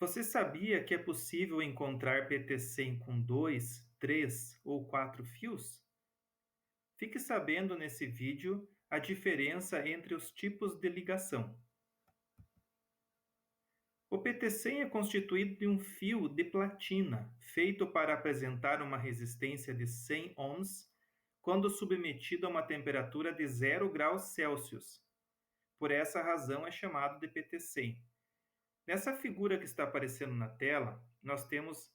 Você sabia que é possível encontrar PT-100 com 2, 3 ou 4 fios? Fique sabendo nesse vídeo a diferença entre os tipos de ligação. O PT-100 é constituído de um fio de platina, feito para apresentar uma resistência de 100 ohms quando submetido a uma temperatura de 0 graus Celsius. Por essa razão é chamado de PT-100. Nessa figura que está aparecendo na tela, nós temos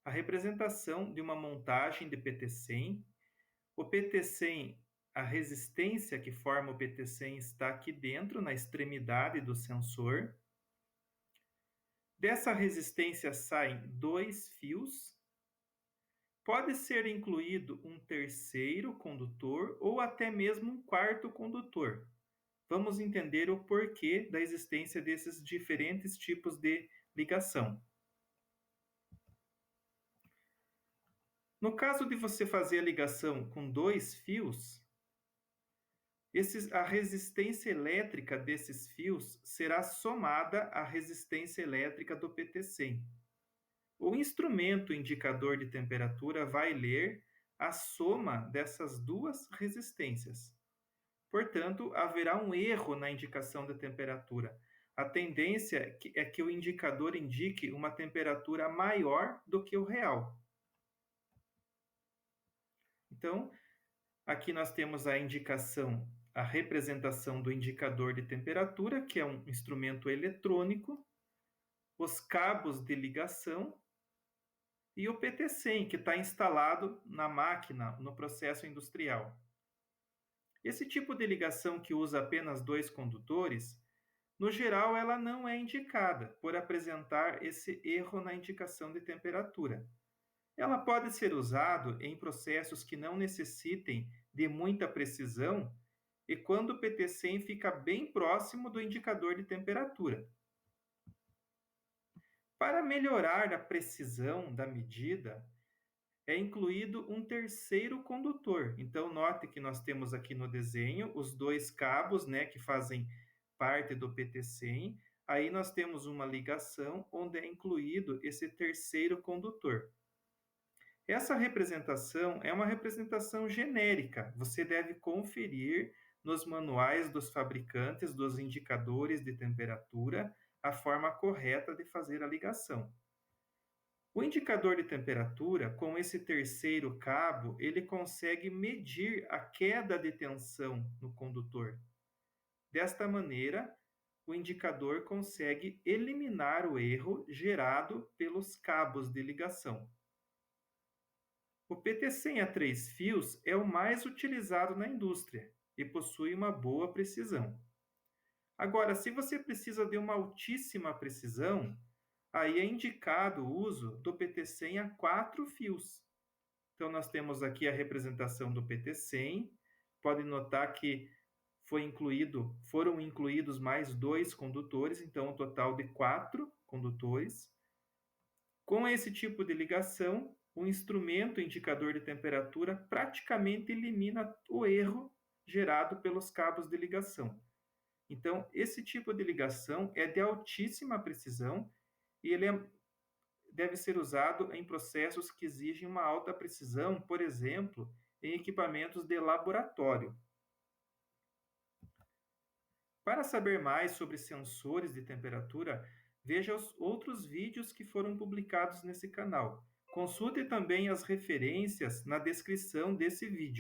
a representação de uma montagem de PT-100. O PT-100, a resistência que forma o PT-100 está aqui dentro, na extremidade do sensor. Dessa resistência saem 2 fios. Pode ser incluído um terceiro condutor ou até mesmo um quarto condutor. Vamos entender o porquê da existência desses diferentes tipos de ligação. No caso de você fazer a ligação com 2 fios, a resistência elétrica desses fios será somada à resistência elétrica do PT-100. O instrumento indicador de temperatura vai ler a soma dessas duas resistências. Portanto, haverá um erro na indicação da temperatura. A tendência é que o indicador indique uma temperatura maior do que o real. Então, aqui nós temos a indicação, a representação do indicador de temperatura, que é um instrumento eletrônico, os cabos de ligação e o PT-100, que está instalado na máquina, no processo industrial. Esse tipo de ligação que usa apenas 2 condutores, no geral, ela não é indicada por apresentar esse erro na indicação de temperatura. Ela pode ser usada em processos que não necessitem de muita precisão e quando o PT-100 fica bem próximo do indicador de temperatura. Para melhorar a precisão da medida, é incluído um terceiro condutor. Então, note que nós temos aqui no desenho os 2 cabos, que fazem parte do PT-100. Aí nós temos uma ligação onde é incluído esse terceiro condutor. Essa representação é uma representação genérica. Você deve conferir nos manuais dos fabricantes dos indicadores de temperatura a forma correta de fazer a ligação. O indicador de temperatura, com esse terceiro cabo, ele consegue medir a queda de tensão no condutor. Desta maneira, o indicador consegue eliminar o erro gerado pelos cabos de ligação. O PT-100 a 3 fios é o mais utilizado na indústria e possui uma boa precisão. Agora, se você precisa de uma altíssima precisão, aí é indicado o uso do PT-100 a 4 fios. Então, nós temos aqui a representação do PT-100. Pode notar que foram incluídos mais 2 condutores, então um total de 4 condutores. Com esse tipo de ligação, o instrumento indicador de temperatura praticamente elimina o erro gerado pelos cabos de ligação. Então, esse tipo de ligação é de altíssima precisão e ele deve ser usado em processos que exigem uma alta precisão, por exemplo, em equipamentos de laboratório. Para saber mais sobre sensores de temperatura, veja os outros vídeos que foram publicados nesse canal. Consulte também as referências na descrição desse vídeo.